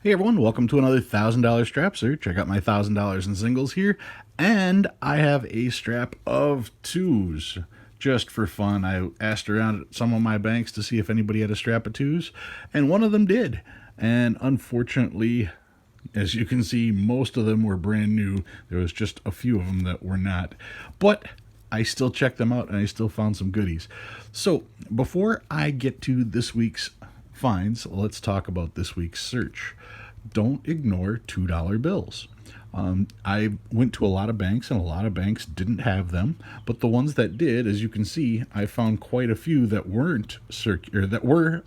Hey everyone, welcome to another $1,000 strap search. Check out my $1,000 in singles here, and I have a strap of twos. Just for fun, I asked around at some of my banks to see if anybody had a strap of twos, and one of them did. And unfortunately, as you can see, most of them were brand new. There was just a few of them that were not. But I still checked them out and I still found some goodies. So before I get to this week's finds, let's talk about this week's search. Don't ignore $2 bills. I went to a lot of banks and a lot of banks didn't have them, but the ones that did, as you can see, I found quite a few that weren't that were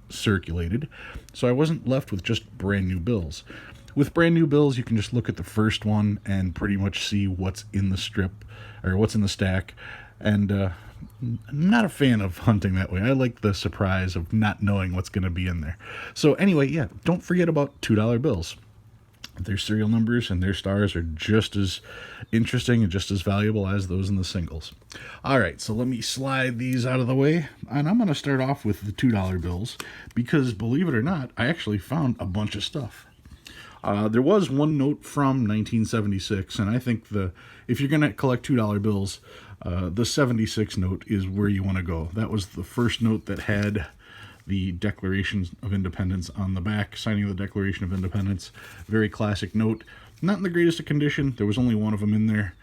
circulated, so I wasn't left with just brand new bills. With brand new bills, you can just look at the first one and pretty much see what's in the strip or what's in the stack. And I'm not a fan of hunting that way. I like the surprise of not knowing what's going to be in there. So anyway, yeah, don't forget about $2 bills. Their serial numbers and their stars are just as interesting and just as valuable as those in the singles. All right, so let me slide these out of the way, and I'm going to start off with the $2 bills because, believe it or not, I actually found a bunch of stuff. There was one note from 1976, and I think if you're going to collect $2 bills, the 76 note is where you want to go. That was the first note that had the Declaration of Independence on the back, signing of the Declaration of Independence. Very classic note. Not in the greatest of condition. There was only one of them in there.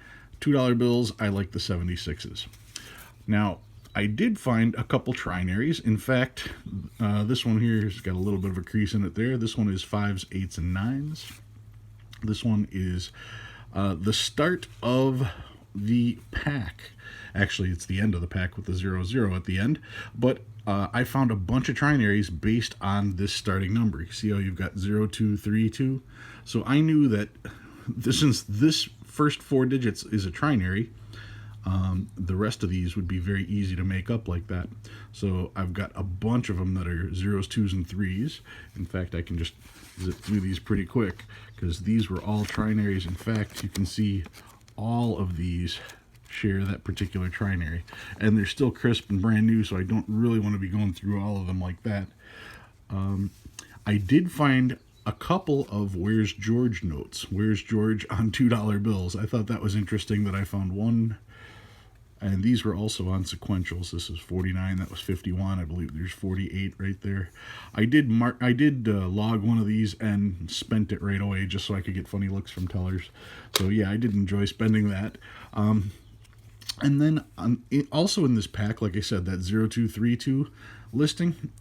$2 bills, I like the 76s. Now, I did find a couple trinaries. In fact, this one here has got a little bit of a crease in it there. This one is 5s, 8s, and 9s. This one is the start of the pack. Actually, it's the end of the pack with the 00 at the end. But I found a bunch of trinaries based on this starting number. You see how you've got 0232? So I knew that since this first four digits is a trinary, the rest of these would be very easy to make up like that. So I've got a bunch of them that are zeros, twos, and threes. In fact, I can just zip through these pretty quick because these were all trinaries. In fact, you can see all of these share that particular trinary, and they're still crisp and brand new, so I don't really want to be going through all of them like that. I did find a couple of Where's George notes. Where's George on $2 bills. I thought that was interesting that I found one, and these were also on sequentials. This is 49, that was 51. I believe there's 48 right there. I did log one of these and spent it right away just so I could get funny looks from tellers. So yeah, I did enjoy spending that. And then also in this pack, like I said, that 0232 listing,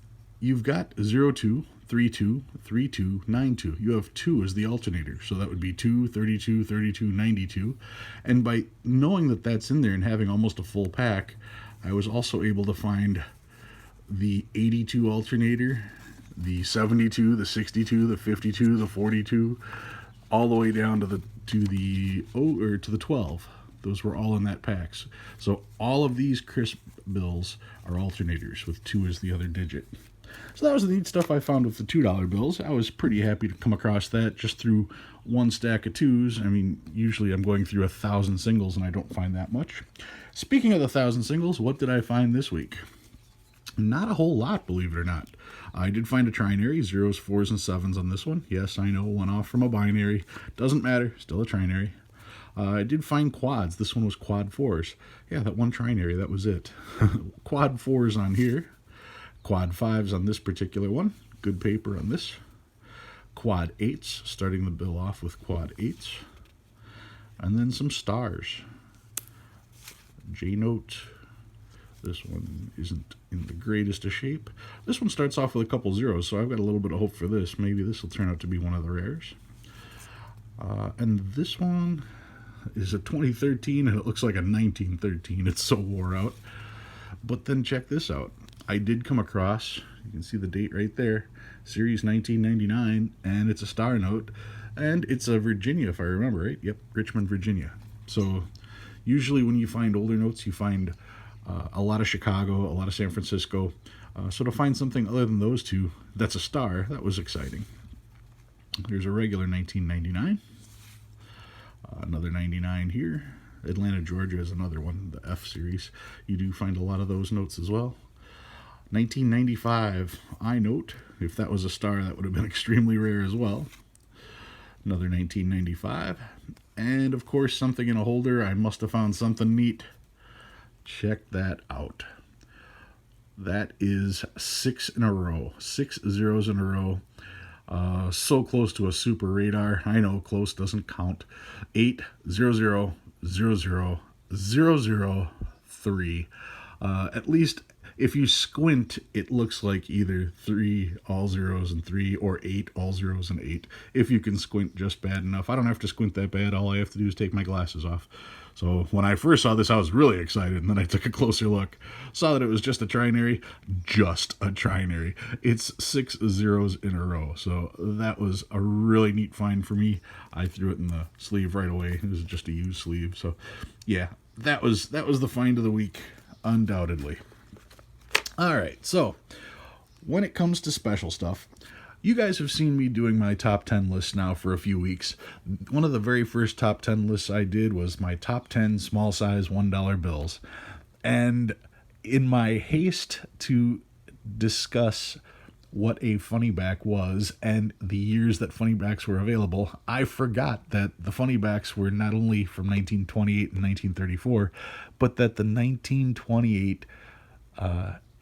you've got 02, 32, 32, 92. You have 2 as the alternator, so that would be 2, 32, 32, 92. And by knowing that that's in there and having almost a full pack, I was also able to find the 82 alternator, the 72, the 62, the 52, the 42, all the way down to the 12. Those were all in that packs. So all of these crisp bills are alternators with 2 as the other digit. So that was the neat stuff I found with the $2 bills. I was pretty happy to come across that just through one stack of twos. I mean, usually I'm going through 1,000 singles and I don't find that much. Speaking of the 1,000 singles, what did I find this week? Not a whole lot, believe it or not. I did find a trinary, 0s, 4s, and 7s on this one. Yes, I know, one off from a binary. Doesn't matter, still a trinary. I did find quads. This one was quad 4s. Yeah, that one trinary, that was it. Quad 4s on here. Quad 5s on this particular one. Good paper on this. Quad 8s, starting the bill off with quad 8s. And then some stars. J-note. This one isn't in the greatest of shape. This one starts off with a couple zeros, so I've got a little bit of hope for this. Maybe this will turn out to be one of the rares. And this one is a 2013, and it looks like a 1913. It's so wore out. But then check this out. I did come across, you can see the date right there, Series 1999, and it's a star note, and it's a Virginia, if I remember right. Yep, Richmond, Virginia. So usually when you find older notes, you find a lot of Chicago, a lot of San Francisco. So to find something other than those two that's a star, that was exciting. There's a regular 1999. Another 99 here. Atlanta, Georgia is another one, the F series. You do find a lot of those notes as well. 1995 I note. If that was a star, that would have been extremely rare as well. Another 1995. And of course, something in a holder. I must have found something neat. Check that out. That is 6 in a row. 6 zeros in a row. So close to a super radar. I know, close doesn't count. 8 0 0 0 0 0 0 3. At least if you squint, it looks like either 3 all zeros and 3 or 8 all zeros and 8. If you can squint just bad enough. I don't have to squint that bad. All I have to do is take my glasses off. So when I first saw this, I was really excited, and then I took a closer look. Saw that it was just a trinary. Just a trinary. It's 6 zeros in a row. So that was a really neat find for me. I threw it in the sleeve right away. It was just a used sleeve. So yeah, that was the find of the week, undoubtedly. All right, so when it comes to special stuff, you guys have seen me doing my top 10 lists now for a few weeks. One of the very first top 10 lists I did was my top 10 small size $1 bills. And in my haste to discuss what a funny back was and the years that funny backs were available, I forgot that the funny backs were not only from 1928 and 1934, but that the 1928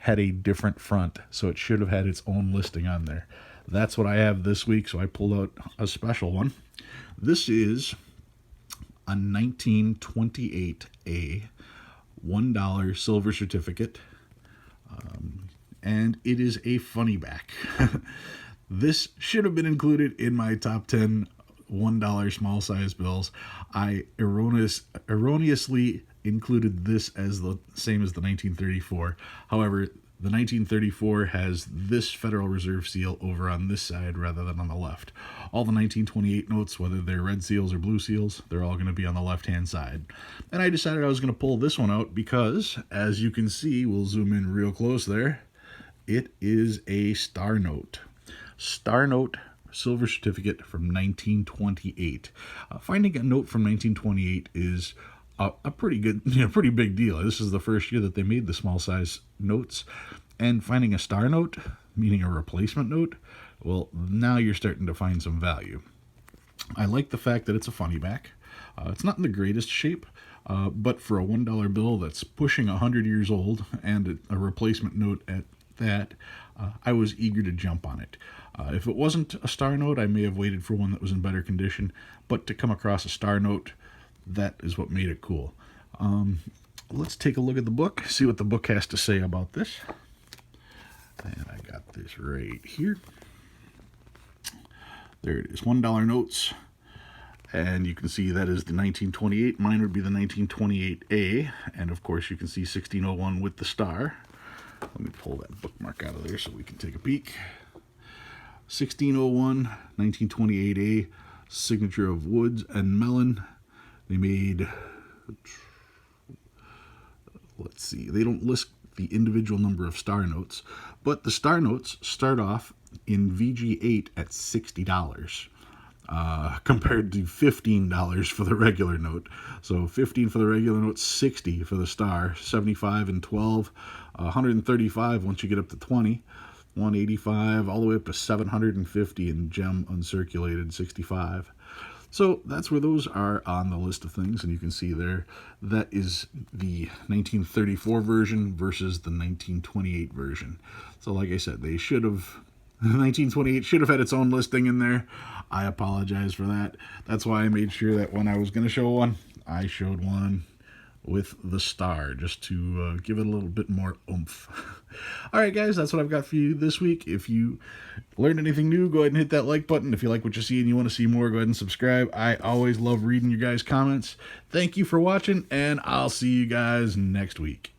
had a different front, so it should have had its own listing on there. That's what I have this week, so I pulled out a special one. This is a 1928A $1 silver certificate, and it is a funny back. This should have been included in my top 10 $1 small size bills. I erroneously included this as the same as the 1934. However, the 1934 has this Federal Reserve seal over on this side rather than on the left. All the 1928 notes, whether they're red seals or blue seals, they're all going to be on the left-hand side. And I decided I was going to pull this one out because, as you can see, we'll zoom in real close there, it is a Star Note. Star Note silver certificate from 1928. Finding a note from 1928 is a pretty good, pretty big deal. This is the first year that they made the small size notes, and finding a Star Note, meaning a replacement note, well, now you're starting to find some value. I like the fact that it's a funny back. It's not in the greatest shape, but for a $1 bill that's pushing 100 years old and a replacement note at that, I was eager to jump on it. If it wasn't a Star Note, I may have waited for one that was in better condition, but to come across a Star Note, that is what made it cool. Let's take a look at the book, see what the book has to say about this. And I got this right here. There it is, $1 notes. And you can see that is the 1928. Mine would be the 1928A. And of course you can see 1601 with the star. Let me pull that bookmark out of there so we can take a peek. 1601, 1928A, signature of Woods and Mellon. They made, let's see, they don't list the individual number of Star Notes, but the Star Notes start off in VG8 at $60, compared to $15 for the regular note. So 15 for the regular note, 60 for the Star, 75 and 12, 135 once you get up to 20, 185 all the way up to 750 in gem uncirculated, 65. So that's where those are on the list of things, and you can see there that is the 1934 version versus the 1928 version. So like I said, they should have, 1928 should have had its own listing in there. I apologize for that. That's why I made sure that when I was going to show one, I showed one with the star, just to give it a little bit more oomph. All right, guys, that's what I've got for you this week. If you learned anything new, go ahead and hit that like button. If you like what you see and you want to see more, go ahead and subscribe. I always love reading your guys' comments. Thank you for watching, and I'll see you guys next week.